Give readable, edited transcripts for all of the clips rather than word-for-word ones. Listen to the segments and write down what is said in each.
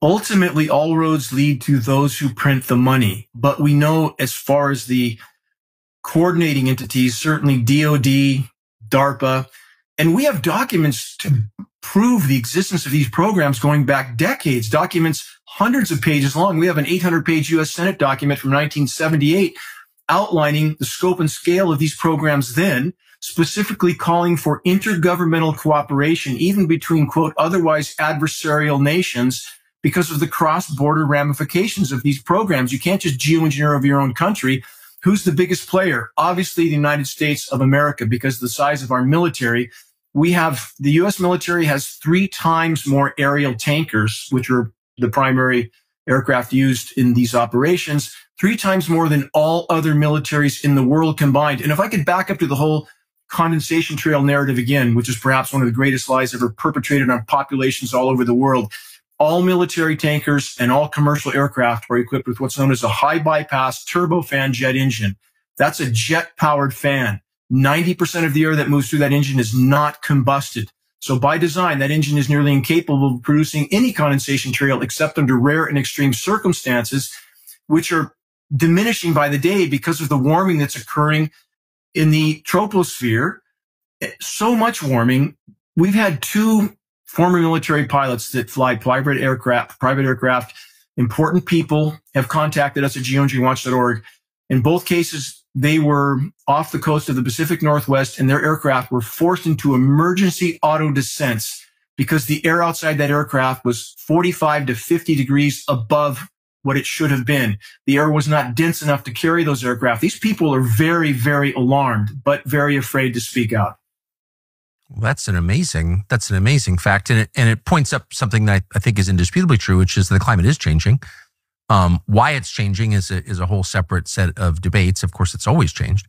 Ultimately, all roads lead to those who print the money. But we know as far as the coordinating entities, certainly DOD, DARPA, and we have documents to prove the existence of these programs going back decades, documents hundreds of pages long. We have an 800-page U.S. Senate document from 1978 outlining the scope and scale of these programs then, specifically calling for intergovernmental cooperation, even between, quote, otherwise adversarial nations, because of the cross-border ramifications of these programs. You can't just geoengineer over your own country. Who's the biggest player? Obviously, the United States of America, because of the size of our military. The U.S. military has 3 times more aerial tankers, which are the primary aircraft used in these operations, 3 times more than all other militaries in the world combined. And if I could back up to the whole condensation trail narrative again, which is perhaps one of the greatest lies ever perpetrated on populations all over the world, all military tankers and all commercial aircraft are equipped with what's known as a high bypass turbofan jet engine. That's a jet-powered fan. 90% of the air that moves through that engine is not combusted. So by design, that engine is nearly incapable of producing any condensation trail except under rare and extreme circumstances, which are diminishing by the day because of the warming that's occurring in the troposphere. So much warming. We've had 2 former military pilots that fly private aircraft. Important people have contacted us at geoengineeringwatch.org. In both cases, they were off the coast of the Pacific Northwest, and their aircraft were forced into emergency auto descents because the air outside that aircraft was 45 to 50 degrees above what it should have been. The air was not dense enough to carry those aircraft. These people are very, very alarmed, but very afraid to speak out. Well, that's an amazing fact. And it points up something that I think is indisputably true, which is that the climate is changing. Why it's changing is a whole separate set of debates. Of course, it's always changed.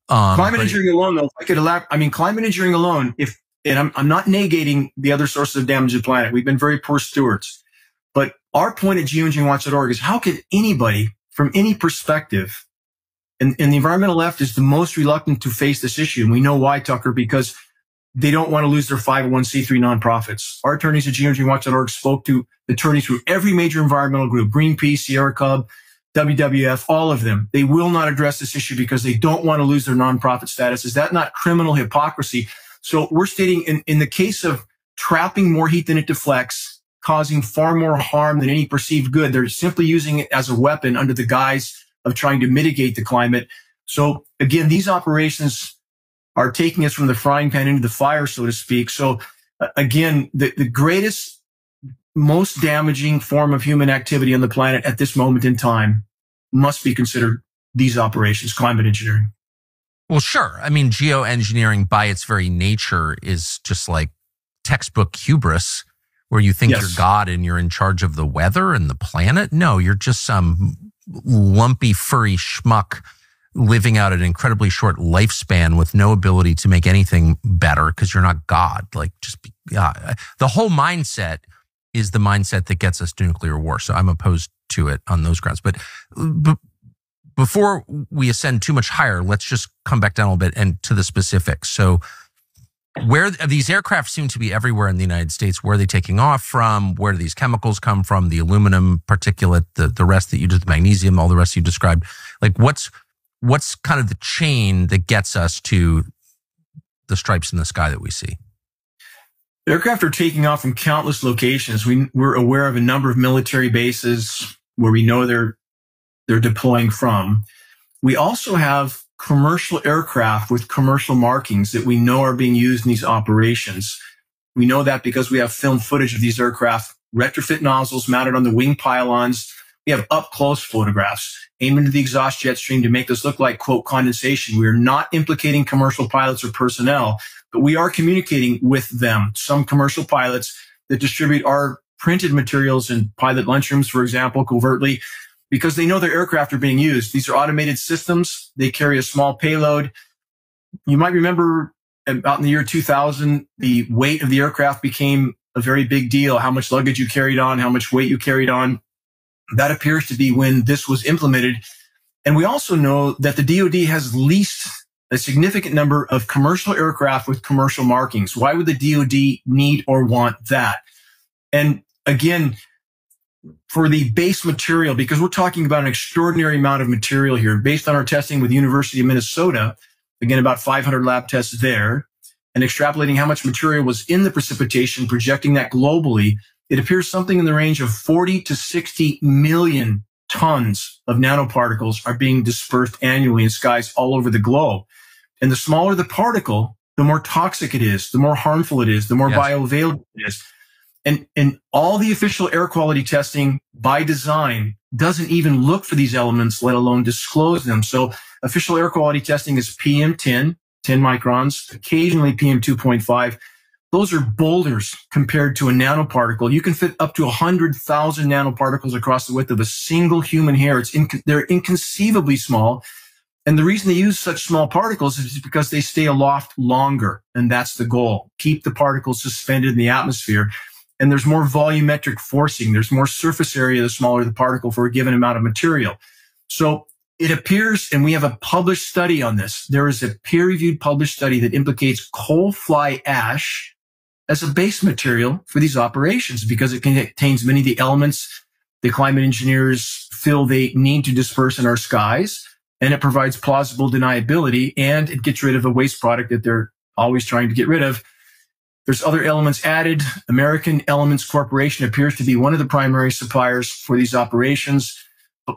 Climate engineering alone, though, if I could elaborate, climate engineering alone, and I'm not negating the other sources of damage to the planet. We've been very poor stewards. But our point at geoengineeringwatch.org is how could anybody from any perspective, and the environmental left is the most reluctant to face this issue. And we know why, Tucker, because they don't want to lose their 501c3 nonprofits. Our attorneys at geoengineeringwatch.org spoke to attorneys from every major environmental group, Greenpeace, Sierra Club, WWF, all of them. They will not address this issue because they don't want to lose their nonprofit status. Is that not criminal hypocrisy? So we're stating in the case of trapping more heat than it deflects, causing far more harm than any perceived good, they're simply using it as a weapon under the guise of trying to mitigate the climate. So again, these operations are taking us from the frying pan into the fire, so to speak. So again, the greatest, most damaging form of human activity on the planet at this moment in time must be considered these operations, climate engineering. Well, sure. Geoengineering by its very nature is just like textbook hubris, where you think you're God and you're in charge of the weather and the planet. No, you're just some lumpy, furry schmuck living out an incredibly short lifespan with no ability to make anything better because you're not God. The whole mindset is the mindset that gets us to nuclear war. So I'm opposed to it on those grounds. But before we ascend too much higher, let's just come back down a little bit and to the specifics. So where these aircraft seem to be everywhere in the United States, where are they taking off from? Where do these chemicals come from? The aluminum particulate, the rest that you did, the magnesium, all the rest you described. What's kind of the chain that gets us to the stripes in the sky that we see? Aircraft are taking off from countless locations. We're aware of a number of military bases where we know they're deploying from. We also have commercial aircraft with commercial markings that we know are being used in these operations. We know that because we have film footage of these aircraft, retrofit nozzles mounted on the wing pylons. We have up-close photographs aimed into the exhaust jet stream to make this look like, quote, condensation. We are not implicating commercial pilots or personnel, but we are communicating with them. Some commercial pilots that distribute our printed materials in pilot lunchrooms, for example, covertly, because they know their aircraft are being used. These are automated systems. They carry a small payload. You might remember about in the year 2000, the weight of the aircraft became a very big deal, how much luggage you carried on, how much weight you carried on. That appears to be when this was implemented. And we also know that the DoD has leased a significant number of commercial aircraft with commercial markings. Why would the DoD need or want that? And again, for the base material, because we're talking about an extraordinary amount of material here, based on our testing with the University of Minnesota, again, about 500 lab tests there, and extrapolating how much material was in the precipitation, projecting that globally, it appears something in the range of 40 to 60 million tons of nanoparticles are being dispersed annually in skies all over the globe. And the smaller the particle, the more toxic it is, the more harmful it is, the more bioavailable it is. And all the official air quality testing by design doesn't even look for these elements, let alone disclose them. So official air quality testing is PM10, 10 microns, occasionally PM2.5. Those are boulders compared to a nanoparticle. You can fit up to 100,000 nanoparticles across the width of a single human hair. They're inconceivably small. And the reason they use such small particles is because they stay aloft longer. And that's the goal. Keep the particles suspended in the atmosphere. And there's more volumetric forcing. There's more surface area the smaller the particle for a given amount of material. So it appears, and we have a published study on this, there is a peer-reviewed published study that implicates coal fly ash as a base material for these operations because it contains many of the elements the climate engineers feel they need to disperse in our skies, and it provides plausible deniability, and it gets rid of a waste product that they're always trying to get rid of. There's other elements added. American Elements Corporation appears to be one of the primary suppliers for these operations.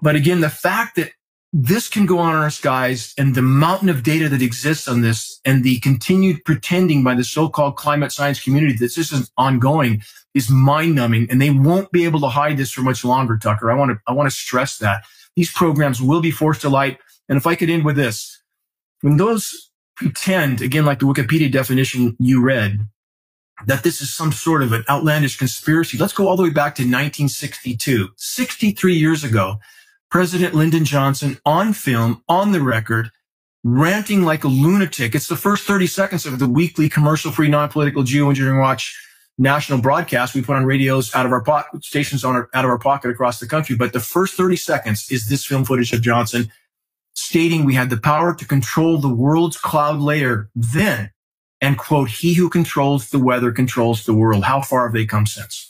But again, the fact that this can go on in our skies and the mountain of data that exists on this and the continued pretending by the so-called climate science community that this is ongoing is mind-numbing, and they won't be able to hide this for much longer, Tucker. I want to stress that. These programs will be forced to light. And if I could end with this, when those pretend, again, like the Wikipedia definition you read, that this is some sort of an outlandish conspiracy, let's go all the way back to 1962. 63 years ago, President Lyndon Johnson on film, on the record, ranting like a lunatic. It's the first 30 seconds of the weekly commercial-free, non-political Geoengineering Watch national broadcast we put on radios out of our stations out of our pocket across the country. But the first 30 seconds is this film footage of Johnson stating we had the power to control the world's cloud layer then, and quote, "He who controls the weather controls the world." How far have they come since?